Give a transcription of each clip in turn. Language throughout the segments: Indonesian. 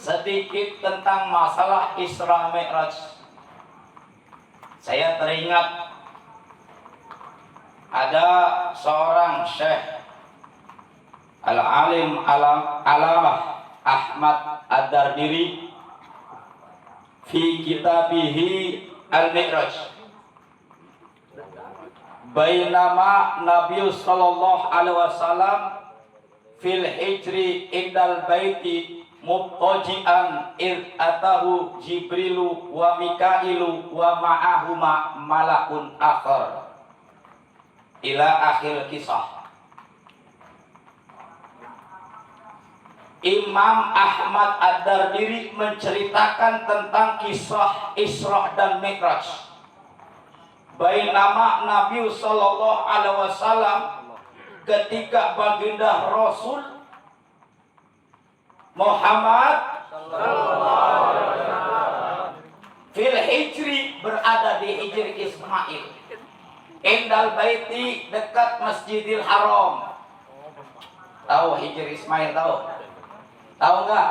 sedikit tentang masalah Isra Mi'raj. Saya teringat ada seorang Syekh Al-Alim Alamah Ahmad Ad-Dardiri fi kitabihi Al-Mi'raj. Bainama Nabi sallallahu alaihi wasallam fil hijri indal baiti mubtaji'an id atahu Jibrilu wa Mikailu wa ma'ahuma malakun akhar ila akhir kisah. Imam Ahmad Ad-Dardiri menceritakan tentang kisah Isra dan Mi'raj. Bainama Nabi sallallahu alaihi wasallam ketika baginda Rasul Muhammad fil hijri berada di Hijri Ismail, indal baiti dekat Masjidil Haram. Tahu Hijri Ismail? Tahu nggak?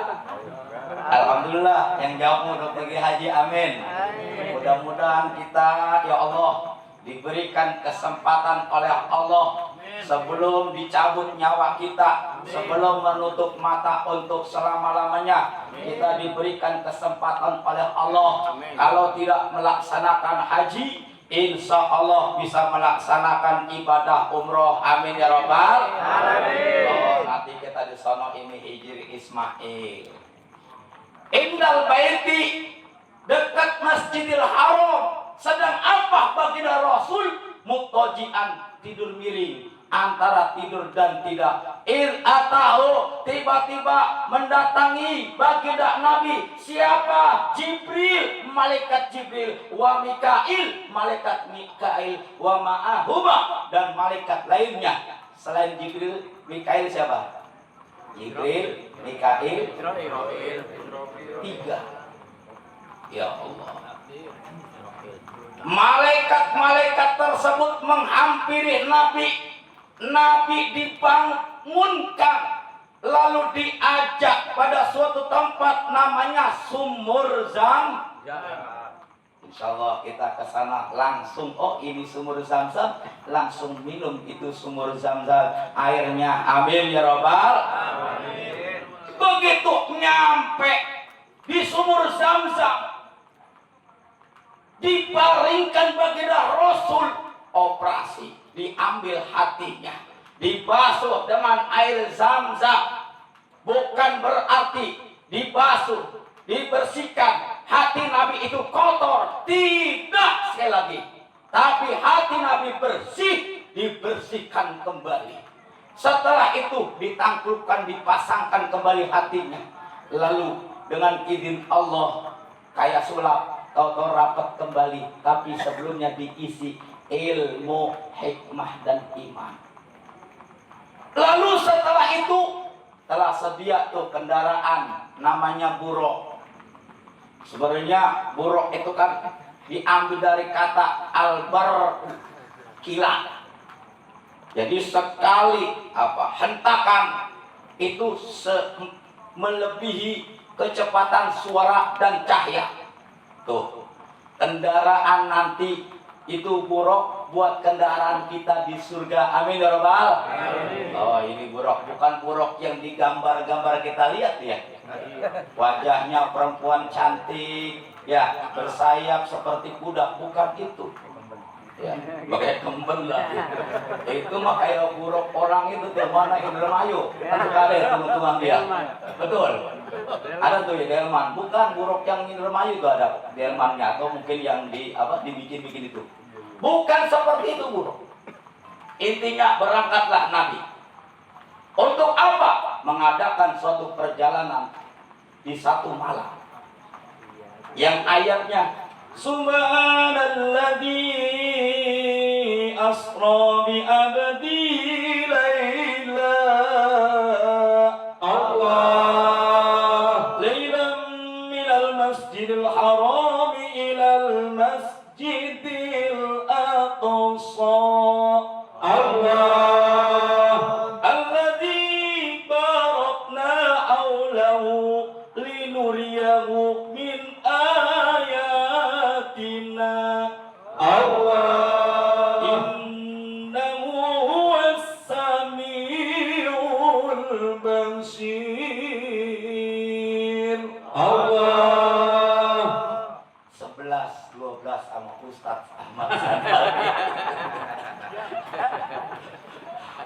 Alhamdulillah yang jawab udah pergi haji, amin. Mudah-mudahan kita ya Allah diberikan kesempatan oleh Allah sebelum dicabut nyawa kita, sebelum menutup mata untuk selama-lamanya, kita diberikan kesempatan oleh Allah. Kalau tidak melaksanakan haji, insya Allah bisa melaksanakan ibadah umroh, amin ya rabbal alamin. Oh, nanti kita di sana ini Hijri Ismail, indal baiti dekat Masjidil Haram. Sedang apa baginda Rasul? Muttaji'an, tidur miring, antara tidur dan tidak. Atahu, tiba-tiba mendatangi baginda Nabi. Siapa? Jibril, malaikat Jibril. Wa Mikail, malaikat Mikail. Wa ma'ahuma, dan malaikat lainnya. Selain Jibril, Mikail siapa? Jibril, Mikail, tiga. Ya Allah. Malaikat-malaikat tersebut menghampiri Nabi. Nabi dibangunkan, lalu diajak pada suatu tempat namanya Sumur Zam-Zam. Insya Allah kita ke sana langsung, oh ini Sumur Zam-Zam, langsung minum itu Sumur Zam-Zam airnya, amin ya rabbal alamin. Begitu nyampe di Sumur Zam-Zam, dibaringkan baginda Rasul, operasi, diambil hatinya, dibasuh dengan air Zam-Zam. Bukan berarti dibasuh, dibersihkan hati Nabi itu kotor, tidak, sekali lagi, tapi hati Nabi bersih, dibersihkan kembali. Setelah itu ditangklupkan, dipasangkan kembali hatinya, lalu dengan izin Allah kayak sulap, tahu-tahu rapat kembali, tapi sebelumnya diisi ilmu, hikmah, dan iman. Lalu setelah itu telah sedia tuh kendaraan namanya buruk. Sebenarnya buruk itu kan diambil dari kata al-barkila. Jadi sekali hentakan itu melebihi kecepatan suara dan cahaya. Tuh, kendaraan nanti itu buruk buat kendaraan kita di surga, amin ya rabbal alamin. Oh, ini buruk, bukan buruk yang digambar-gambar kita lihat ya. Wajahnya perempuan cantik, ya, bersayap seperti kuda, bukan itu. Ya, pakai kemben lah. Itu mah kayak buruk orang itu di mana Indramayu. Kan suka ada teman-teman dia. Betul. Ada tuh ya delman, bukan buruk yang Indramayu itu ada delmannya, atau mungkin yang dibikin-bikin itu. Bukan seperti itu buruk. Intinya berangkatlah Nabi. Untuk apa? Mengadakan suatu perjalanan di satu malam. Yang ayatnya Subhanalladzi asra bi abdi laila Allah lailan minal masjidil haram ilal masjidil aqsa Allah alladzi barakna haulahu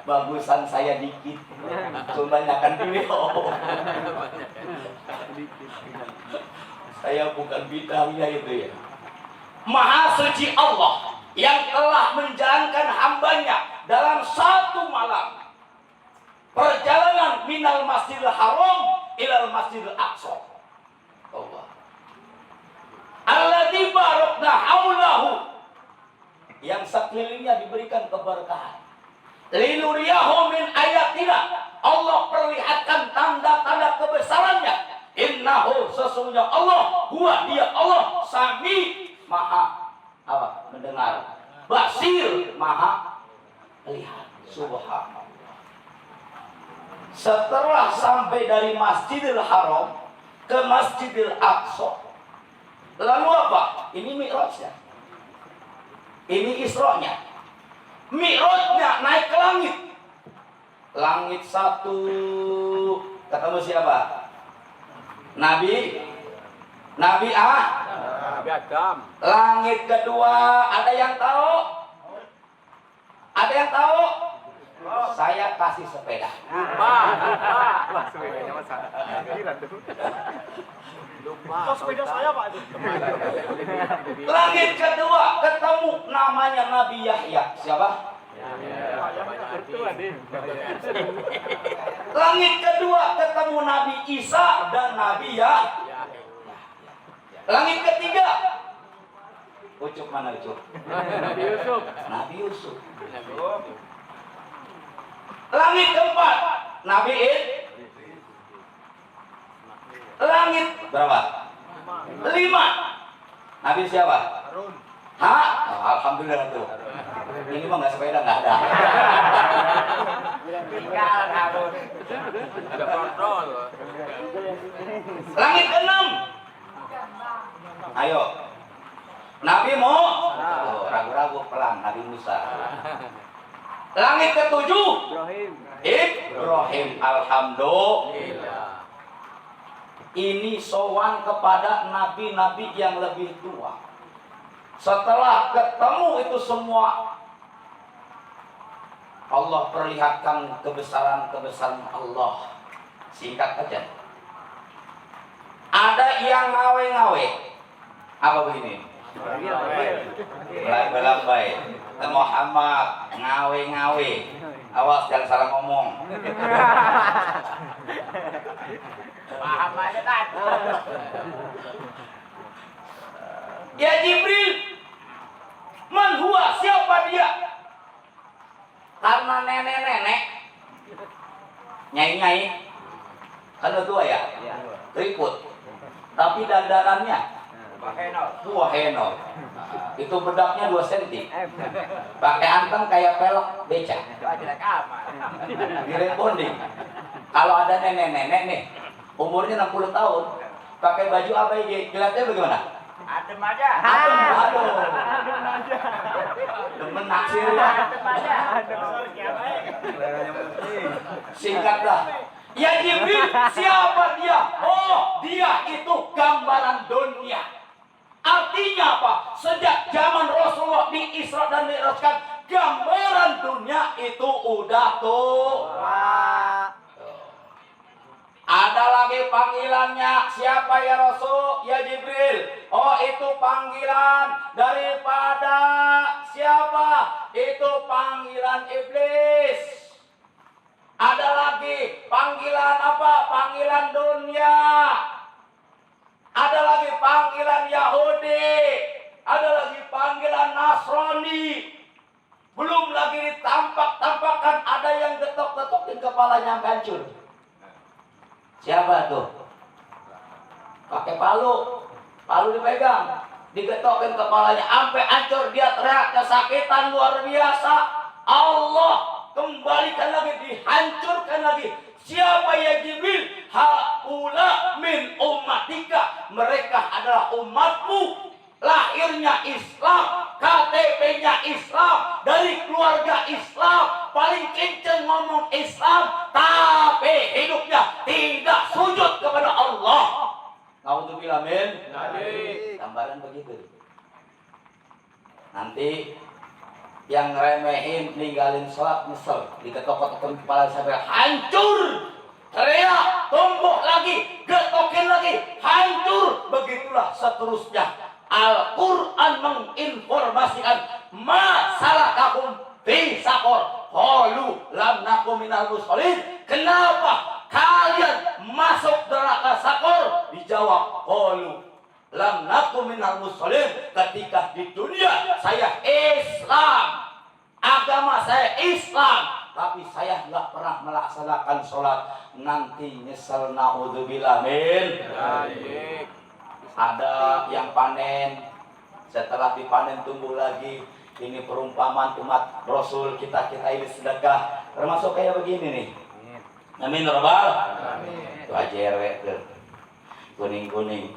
Bagusan saya dikit. Kebanyakan beliau. Saya bukan bidangnya itu ya. Maha suci Allah yang telah menjalankan hambanya dalam satu malam perjalanan minal Masjidil Haram ilal Masjidil Aqsa. Allah. Alladzi barakna haulahu, yang sekelilingnya diberikan keberkahan. Linuriyahu min ayatina, Allah perlihatkan tanda-tanda kebesarannya. Innahu, sesungguhnya Allah, huwa dia Allah, sami, maha apa? Mendengar. Basir, maha lihat. Subhanallah. Setelah sampai dari Masjidil Haram ke Masjidil Aqsa, lalu apa? Ini mi'rajnya. Ini Isra-nya. Mi'rajnya naik ke langit. Langit satu ketemu siapa? Nabi Adam. Langit kedua ada yang tahu? Ada yang tahu? Saya kasih sepeda. Sepeda saya Pak itu. Langit kedua ketemu namanya Nabi Yahya. Siapa? Langit kedua ketemu Nabi Isa dan Nabi Yahya. Langit ketiga, Ucup mana Ucup? Nabi Yusuf. Langit keempat, Nabi Langit berapa? 5. Nabi siapa? Harun. Hah? Oh, alhamdulillah tuh. Ini mah nggak sepeda, nggak ada. Tinggal Harun. Ada kontrol. Langit ke-6. Ayo. Nabi Musa. Oh, ragu-ragu pelan, Nabi Musa. Langit ke-7. Ibrahim. Alhamdulillah. Ini sowan kepada nabi-nabi yang lebih tua. Setelah ketemu itu semua, Allah perlihatkan kebesaran-kebesaran Allah. Singkat aja. Ada yang ngawe-ngawe. Apa begini? Lambai-lambai. Muhammad ngawe-ngawe. Awas jangan salah ngomong. Paham aja kan? Ya Jibril, man huwa, siapa dia? Karena nenek-nenek, nyai-nyai, kan udah tua ya, keriput. Tapi dandanannya, Waheno. Itu bedaknya 2 cm. Pakai anteng kayak pelek becak. Direct bonding. Kalau ada nenek-nenek nih, umurnya 60 tahun, pakai baju apa ini? Kelihatannya bagaimana? Adem aja. Adem, aduh. Demen naksir ya. Singkatlah. Ya Jibril, siapa dia? Oh, dia itu gambaran dunia. Artinya apa? Sejak zaman Rasulullah di Isra dan Mi'rajkan, gambaran dunia itu udah tuh. Ada lagi panggilannya. Siapa ya Rasul? Ya Jibril. Oh, itu panggilan daripada siapa? Itu panggilan iblis. Ada lagi panggilan apa? Panggilan dunia. Ada lagi panggilan Yahudi. Ada lagi panggilan Nasrani. Belum lagi ditampak-tampakkan ada yang getok-getokin kepalanya hancur. Siapa tuh? Pakai palu dipegang, digetokin kepalanya sampai hancur, dia teriak kesakitan luar biasa. Allah kembalikan lagi, dihancurkan lagi. Siapa ya Jibril? Haula min ummatika, mereka adalah umatmu. Lahirnya Islam, KTP-nya Islam, dari keluarga Islam, paling kenceng ngomong Islam, tapi hidupnya tidak sujud kepada Allah. Nauzubillah min. Gambaran begitu. Nanti yang remehin ninggalin sholat nyesel diketok-ketokin kepala sampai hancur, teriak, tumbuk lagi, getokin lagi, hancur. Begitulah seterusnya. Al-Quran menginformasikan masalah kaum fi sakor qalu lam nakum minal musholin. Kenapa kalian masuk neraka sakor? Dijawab qalu lam nakum minal musholin. Ketika di dunia saya Islam, agama saya Islam, tapi saya nggak pernah melaksanakan sholat, nanti nyesel naudzubillah min. Ada yang panen, setelah dipanen tumbuh lagi. Ini perumpamaan umat Rasul kita ini sedekah, termasuk kayak begini nih. Amin rabbal. Itu aja tuh kuning-kuning.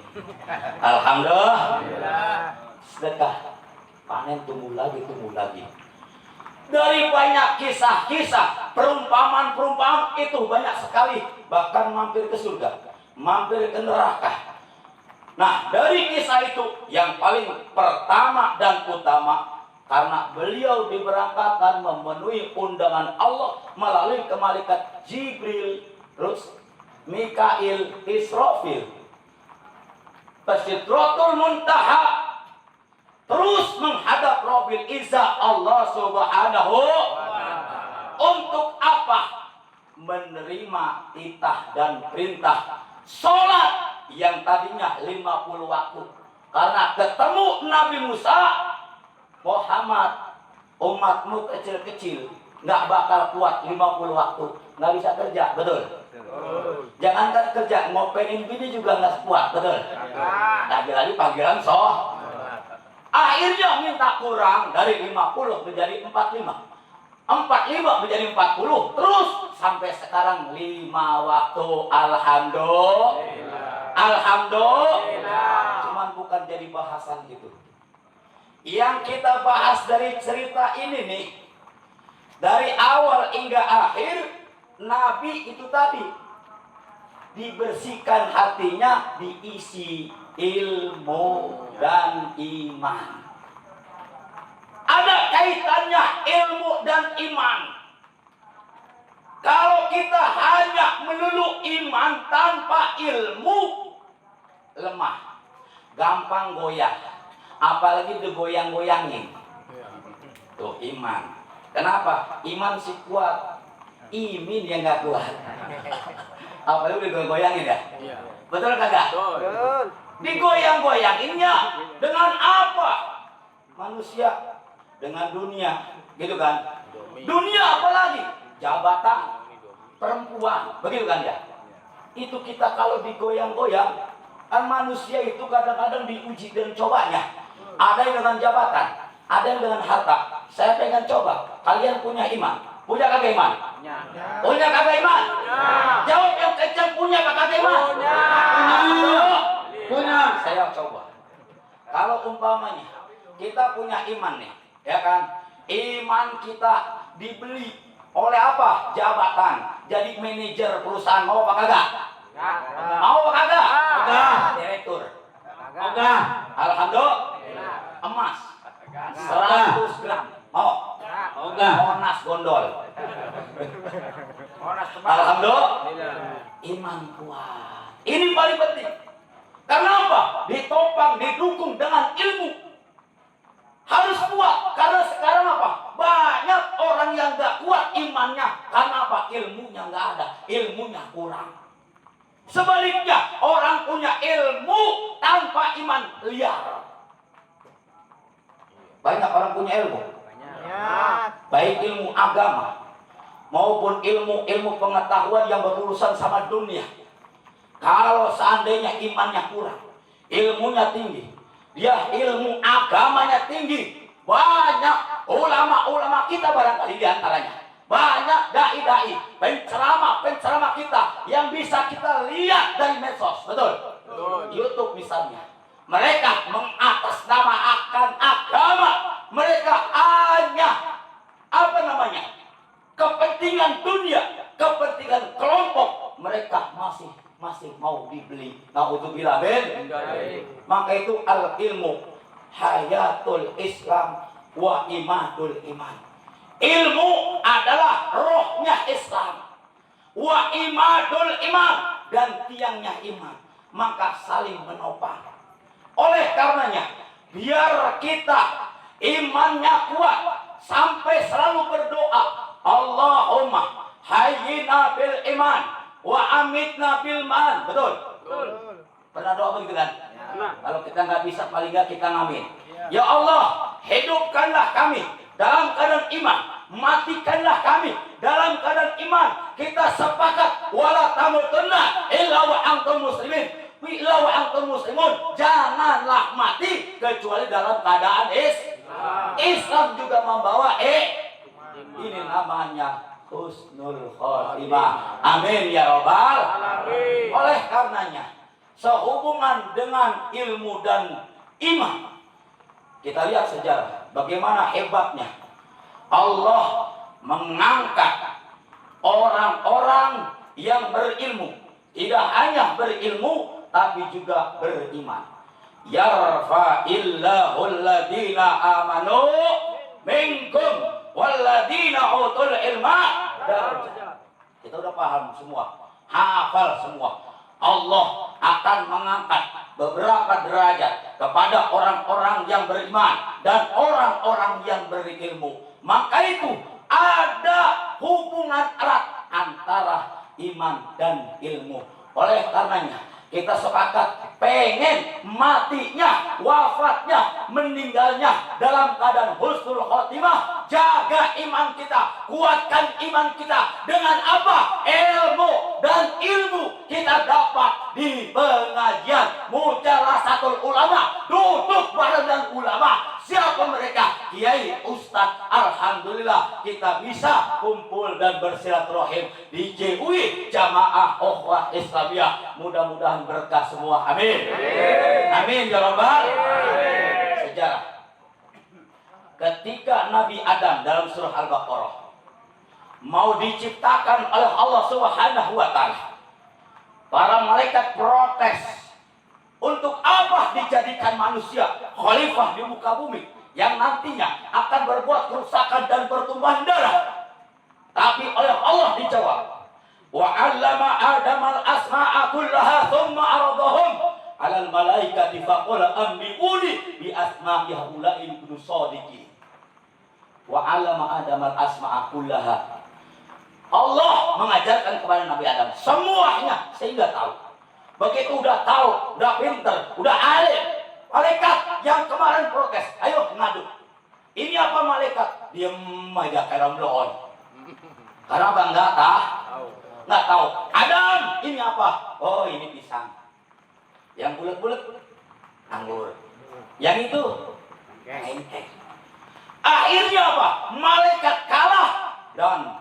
Alhamdulillah. Sedekah, panen tumbuh lagi. Dari banyak kisah-kisah, perumpamaan itu banyak sekali, bahkan mampir ke surga, mampir ke neraka. Nah, dari kisah itu yang paling pertama dan utama, karena beliau diberangkatkan memenuhi undangan Allah melalui malaikat Jibril, terus Mikail, Israfil, Sidratul Muntaha, terus menghadap Rabbil Izzah Allah Subhanahu. Untuk apa? Menerima titah dan perintah sholat yang tadinya 50 waktu. Karena ketemu Nabi Musa, Muhammad, umatmu kecil-kecil, nggak bakal kuat 50 waktu, nggak bisa kerja, betul? Jangankan kerja, ngopenin bini juga nggak kuat, betul? Lagi-lagi panggilan akhirnya minta kurang dari 50 menjadi 45, 45 menjadi 40, terus sampai sekarang 5 waktu. Alhamdulillah. Cuman bukan jadi bahasan gitu. Yang kita bahas dari cerita ini nih, dari awal hingga akhir, Nabi itu tadi dibersihkan hatinya, diisi ilmu dan iman. Ada kaitannya ilmu dan iman. Kalau kita hanya melulu iman tanpa ilmu, lemah, gampang goyah, apalagi digoyang-goyangin. Tuh iman. Kenapa? Iman sih kuat, imin yang nggak kuat. Apalagi digoyang-goyangin ya. Betul kagak? Betul. Digoyang-goyanginnya dengan apa? Manusia dengan dunia, gitu kan? Dunia apalagi? Jabatan, perempuan, begitu kan ya? Itu kita kalau digoyang-goyang, kan manusia itu kadang-kadang diuji dan cobanya. Ada yang dengan jabatan, ada yang dengan harta. Saya pengen coba, kalian punya iman? Punya kagak iman? Punya kagak iman? Jawab yang kencang, punya kagak iman? Punya. Saya coba. Kalau umpamanya kita punya iman nih, ya kan? Iman kita dibeli oleh apa? Jabatan. Jadi manajer perusahaan, mau apa kagak? Mau apa kagak? Direktur. Alhamdulillah. Emas 100 gram. Mau? Monas gondol. Alhamdulillah. Iman kuat. Ini paling penting. Kenapa? Ditopang, didukung dengan ilmu. Harus kuat. Karena sekarang apa? Banyak orang yang gak kuat imannya. Karena apa? Ilmunya gak ada. Ilmunya kurang. Sebaliknya, orang punya ilmu tanpa iman liar. Banyak orang punya ilmu. Baik ilmu agama maupun ilmu pengetahuan yang berurusan sama dunia. Kalau seandainya imannya kurang, ilmunya tinggi, dia ilmu agamanya tinggi, banyak ulama-ulama kita barangkali diantaranya, banyak dai-dai, penceramah kita yang bisa kita lihat dari medsos, betul? YouTube misalnya, mereka mengatasnamakan agama, mereka hanya kepentingan dunia, kepentingan kelompok, mereka masih mau dibeli. Naudzubillah min. Maka itu al ilmu hayatul Islam wa imadul iman. Ilmu adalah rohnya Islam. Wa imadul iman, dan tiangnya iman. Maka saling menopang. Oleh karenanya, biar kita imannya kuat sampai selalu berdoa, Allahumma hayyina bil iman wa amitna bil man. Betul? Pernah doa begitu kan? Kalau kita nggak bisa, paling nggak kita ngamin. Ya Allah, hidupkanlah kami dalam keadaan iman, matikanlah kami dalam keadaan iman. Kita sepakat wala tamutunna illa wa antum muslimin. Illa wa antum muslimun. Janganlah mati kecuali dalam keadaan Islam juga membawa ini namanya husnul khotimah. Amin ya rabbal alamin. Oleh karenanya, sehubungan dengan ilmu dan iman, kita lihat sejarah bagaimana hebatnya Allah mengangkat orang-orang yang berilmu. Tidak hanya berilmu, tapi juga beriman. Yarfa'illahu alladhina amanu minkum walladhina utul ilma darajat. Kita udah paham semua, hafal semua. Allah akan mengangkat beberapa derajat kepada orang-orang yang beriman dan orang-orang yang berilmu. Maka itu ada hubungan erat antara iman dan ilmu. Oleh karenanya, kita sepakat pengen matinya, wafatnya, meninggalnya dalam keadaan husnul khotimah. Jaga iman kita, kuatkan iman kita dengan apa? Ilmu, dan ilmu kita dapat di pengajian Mujalasatul Ulama. Duduk bareng dengan ulama. Siapa mereka? Kiai, ustaz. Alhamdulillah kita bisa kumpul dan bersilaturahim di JUI, Jamaah Ukhwah Islamiyah. Mudah-mudahan berkah semua. Amin. Amin ya rabbal alamin. Sejarah. Ketika Nabi Adam dalam surah Al-Baqarah mau diciptakan oleh Allah Subhanahu wa taala, para malaikat protes. Untuk apa dijadikan manusia khalifah di muka bumi yang nantinya akan berbuat kerusakan dan pertumbuhan darah? Tapi oleh Allah dijawab, wa 'allama Adam al-asma'a kullaha thumma 'aradahum 'alal malaikati faqala anbi'uni bi asma'i haula'i in kuntum shadiqin. Wa 'allama Adam al-asma'a kullaha. Allah mengajarkan kepada Nabi Adam semuanya sehingga tahu. Begitu udah tahu, udah pinter, udah alim, malaikat yang kemarin protes, ayo ngadu. Ini apa malaikat? Diem aja kayak belon. Karena bang nggak tahu. Adam, ini apa? Oh ini pisang. Yang bulat-bulat anggur. Yang itu engkek. Akhirnya apa? Malaikat kalah, dan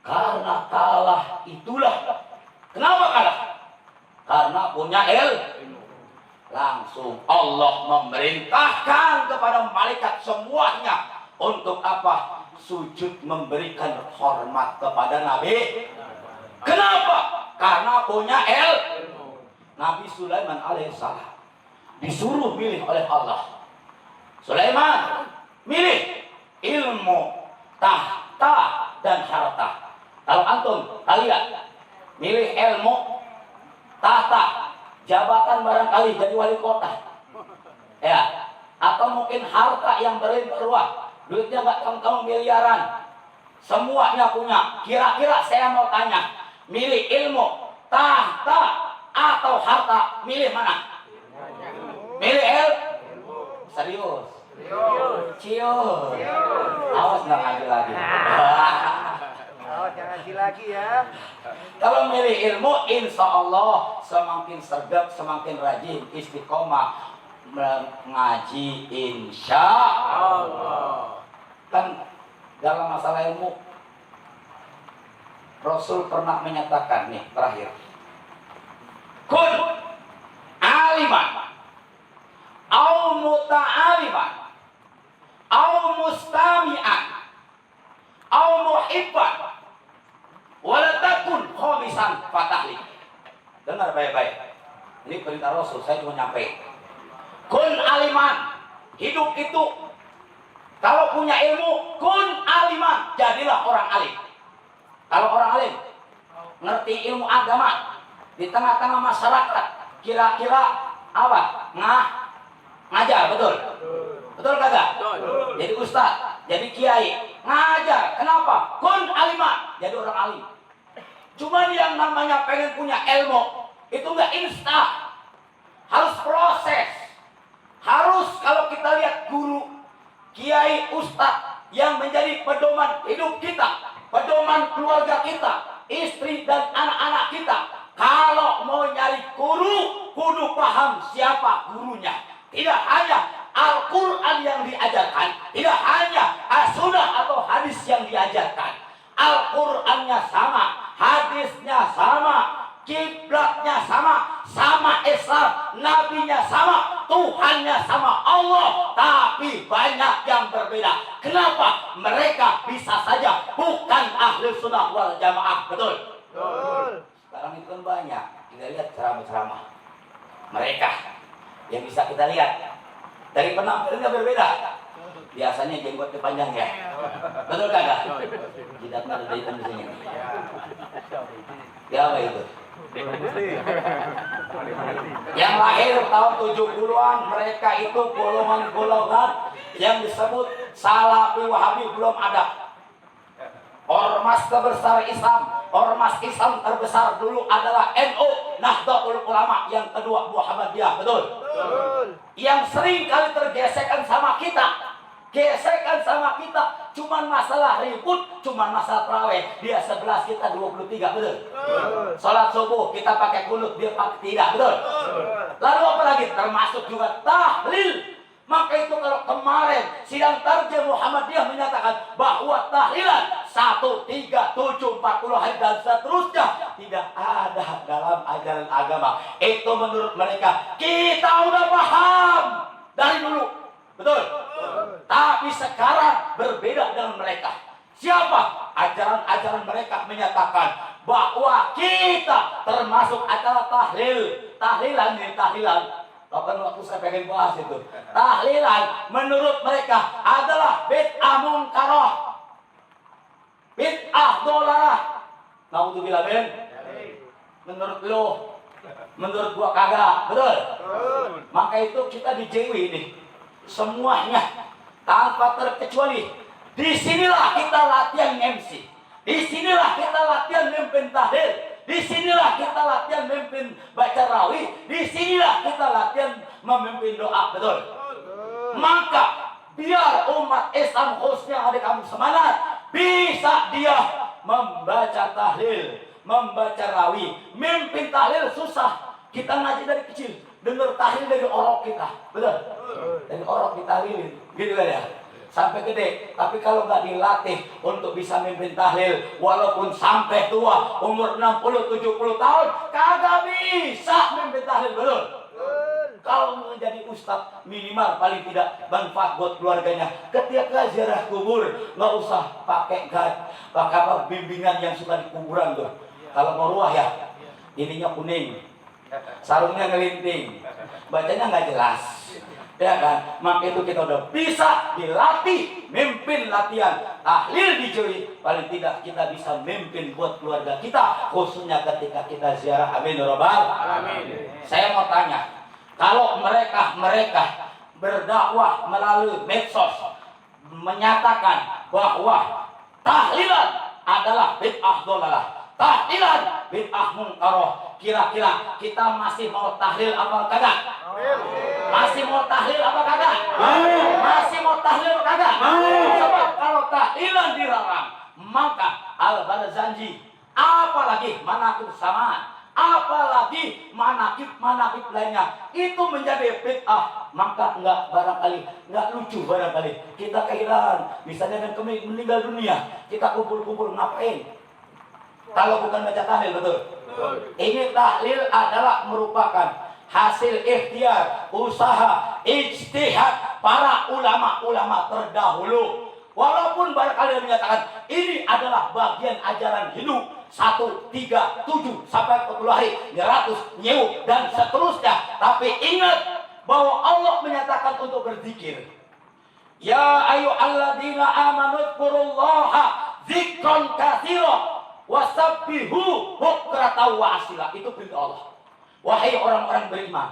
karena kalah itulah. Kenapa kalah? Karena punya ilmu. Langsung Allah memerintahkan kepada malaikat semuanya untuk apa? Sujud, memberikan hormat kepada Nabi. Kenapa? Karena punya ilmu. Nabi Sulaiman alaihissalam disuruh milih oleh Allah. Sulaiman, milih ilmu, tahta, dan harta. Kalau antum, kalian milih ilmu, tahta, jabatan barangkali jadi wali kota, ya, atau mungkin harta yang berlimpah, duitnya nggak tahu miliaran, semuanya punya. Kira-kira saya mau tanya, milih ilmu, tahta, atau harta, milih mana? Milih ilmu. Serius? Cius. Awas nggak ngaji lagi. Oh, jangan lagi ya. Kalau milih ilmu, insya Allah semakin sergap, semakin rajin, istiqomah mengaji, insya Allah. Kan dalam masalah ilmu, Rasul pernah menyatakan nih terakhir, kun aliman, au muta'aliman, au mustami'an, au muhibban, walatakun khomisan fatahli. Dengar baik-baik. Ini perintah Rasul, saya cuma nyampe. Kun aliman, hidup itu Kalau punya ilmu, kun aliman, jadilah orang alim. Kalau orang alim, ngerti ilmu agama, di tengah-tengah masyarakat, kira-kira apa? Ngajar, betul? Betul kagak? Jadi ustaz, jadi kiai, ngajar. Kenapa? Kun aliman, jadi orang alim. Cuman yang namanya pengen punya ilmu, itu nggak instan. Harus proses. Harus kalau kita lihat guru, kiai, ustaz yang menjadi pedoman hidup kita, pedoman keluarga kita, istri dan anak-anak kita. Kalau mau nyari guru, kudu paham siapa gurunya. Tidak hanya Al-Quran yang diajarkan, tidak hanya As-Sunnah atau hadis yang diajarkan. Al-Qurannya sama, hadisnya sama, kiblatnya sama, sama Islam, nabinya sama, Tuhannya sama, Allah, tapi banyak yang berbeda. Kenapa? Mereka bisa saja bukan ahli sunnah wal jamaah, betul? Betul. Sekarang itu kan banyak, kita lihat ceramah-ceramah mereka yang bisa kita lihat dari penampilannya berbeda. Biasanya jenggotnya panjang ya, betul kagak? Tidak ada jahitan di sini. Ya apa itu? Yang lahir tahun 70-an, mereka itu golongan-golongan yang disebut Salafi Wahabi belum ada. Ormas terbesar Islam, ormas Islam terbesar dulu adalah NU, Nahdlatul Ulama, yang kedua Muhammadiyah, betul? Betul. Yang sering kali tergesekkan sama kita. Gesekan sama kita, cuman masalah ribut, cuman masalah tarawih. Dia 11, kita 23, betul? Salat subuh kita pakai kunut, dia pakai tidak, betul? Lalu apa lagi? Termasuk juga tahlil. Maka itu kalau kemarin sidang tarjih Muhammadiyah menyatakan bahwa tahlilan 1, 3, 7, 40 hari dan seterusnya tidak ada dalam ajaran agama. Itu menurut mereka. Kita udah paham dari dulu, betul? Tapi sekarang berbeda dengan mereka. Siapa? Ajaran-ajaran mereka menyatakan bahwa kita termasuk adalah tahlilan ini tahlilan. Bahkan waktu saya pengen bahas itu, tahlilan menurut mereka adalah bid'ah munkarah, bid'ah dolalah. Naudzubillah min. Menurut lo, menurut gua kagak, betul? Maka itu kita di JW ini semuanya tanpa terkecuali. Disinilah kita latihan MC, disinilah kita latihan memimpin tahlil, disinilah kita latihan memimpin baca rawi, disinilah kita latihan memimpin doa, betul? Maka biar umat Islam khususnya ada kamu semangat, bisa dia membaca tahlil, membaca rawi, memimpin tahlil susah. Kita ngaji dari kecil, dengar tahlil dari orok kita, betul? Dari orok ditahlilin, gitu kan ya? Sampai gede, tapi kalau nggak dilatih untuk bisa memimpin tahlil, walaupun sampai tua, umur 60-70 tahun, kagak bisa memimpin tahlil, betul? Kalau menjadi ustadz, minimal paling tidak manfaat buat keluarganya. Ketika ziarah kubur, nggak usah pakai bimbingan yang suka di kuburan tuh. Kalau mau ruah ya, ininya kuning, sarungnya ngelinting, bacanya nggak jelas. Ya kan, maka itu kita udah bisa dilatih, mimpin latihan tahlil di JOI. Paling tidak kita bisa mimpin buat keluarga kita, khususnya ketika kita ziarah. Amin ya rabbal alamin. Saya mau tanya, kalau mereka berdakwah melalui medsos menyatakan bahwa tahlilan adalah bid'ah dolalah, tahlilan bid'ah munkaroh, kira-kira kita masih mau tahlil apa kagak? Masih mau tahlil apa kagak? Masih mau tahlil apa kagak? Sebab kalau tahlilan dilarang, maka Al-Barzanji, apalagi manaqib samaan, apalagi manaqib lainnya, itu menjadi bid'ah. Maka nggak lucu barangkali kita kehilangan. Misalnya kan kami meninggal dunia, kita kumpul-kumpul ngapain? Kalau bukan baca tahlil, betul? Ini tahlil adalah merupakan hasil ikhtiar, usaha, ijtihad para ulama-ulama terdahulu. Walaupun barangkali menyatakan ini adalah bagian ajaran Hindu 1, 3, 7 sampai 40 hari, 100, nyewu dan seterusnya. Tapi ingat bahwa Allah menyatakan untuk berzikir. Ya ayyuhalladzina amanu dzkurullaha dzikran katsiran wasabbihu bukratan wa asila. Itu perintah Allah. Wahai orang-orang beriman,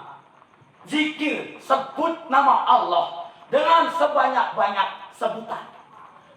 zikir, sebut nama Allah dengan sebanyak-banyak sebutan.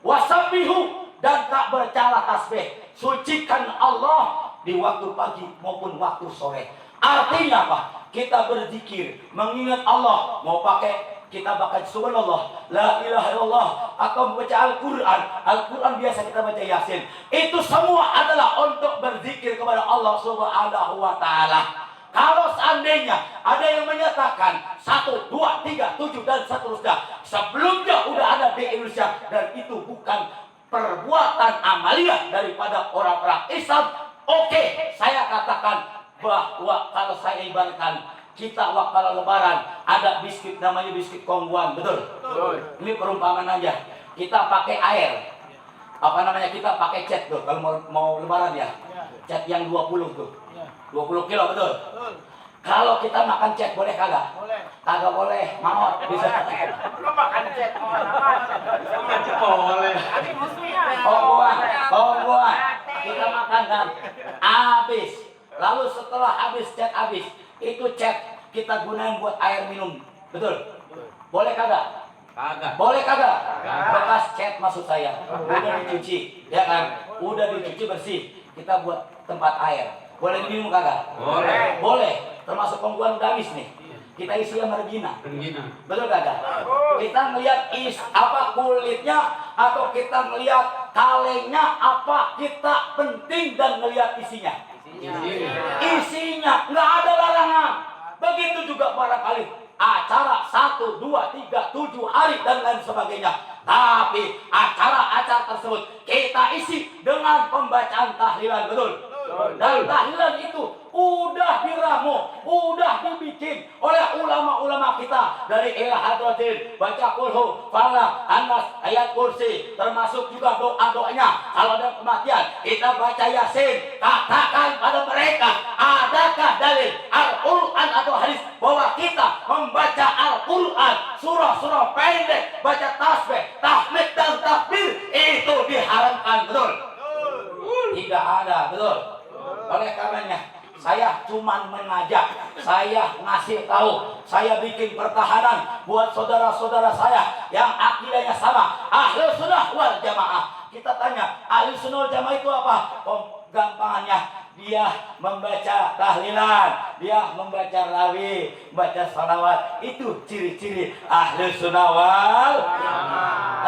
Wasabbihu, dan tak bercela tasbih, sucikan Allah di waktu pagi maupun waktu sore. Artinya apa? Kita berzikir, mengingat Allah, mau pakai kita baca subhanallah, la ilaha illallah, atau membaca Al-Quran. Al-Quran biasa kita baca Yasin. Itu semua adalah untuk berzikir kepada Allah Subhanahu wa Ta'ala. Kalau seandainya ada yang menyatakan 1, 2, 3, 7 dan seterusnya, sebelumnya udah ada di Indonesia, dan itu bukan perbuatan amaliyah daripada orang-orang Islam, oke, saya katakan bahwa kalau saya ibaratkan kita waktu lebaran ada biskuit namanya biskuit kongguan, betul? Ini perumpamaan aja. Kita pakai air, kita pakai cat tuh kalau mau lebaran ya, cat yang 20 tuh, 20 kilo, betul? Kalau kita makan cat boleh kagak? Boleh. Kagak boleh, maot bisa. Lo makan cat Boleh. Kongguan, kita makan kan, habis. Lalu setelah habis cat habis, itu cat kita gunain buat air minum, betul? Boleh kagak? Kagak. Boleh kagak? Bekas cat maksud saya, udah dicuci, ya kan? Udah dicuci bersih, kita buat tempat air. Boleh diminum kagak? Boleh. Boleh. Termasuk kongguan udah habis nih. Kita isi sama Regina. Betul kagak? Kita ngelihat kulitnya, atau kita ngelihat kalengnya, apa kita penting dan ngelihat isinya. Isinya nggak ada larangan. Begitu juga barangkali acara 1, 2, 3, 7 hari dan lain sebagainya. Tapi acara-acara tersebut kita isi dengan pembacaan tahlilan, betul? Dan tahlilan itu udah diramu, udah dibikin oleh ulama-ulama kita dari ila hadratin, baca kulhu, falaq, anas, ayat kursi, termasuk juga doa-doanya. Kalau ada kematian, kita baca Yasin. Katakan pada mereka, adakah dalil Al-Quran atau hadis bahwa kita membaca Al-Quran, surah-surah pendek, baca tasbih, tahmid dan takbir itu diharamkan, betul? Tidak ada, betul? Oleh karenanya saya cuma mengajak, saya ngasih tahu, saya bikin pertahanan buat saudara-saudara saya yang akidahnya sama, Ahlus Sunnah wal Jamaah. Kita tanya, Ahlus Sunnah wal Jamaah itu apa? Gampangannya, dia membaca tahlilan, dia membaca rawi, membaca salawat. Itu ciri-ciri Ahlus Sunnah wal Jamaah.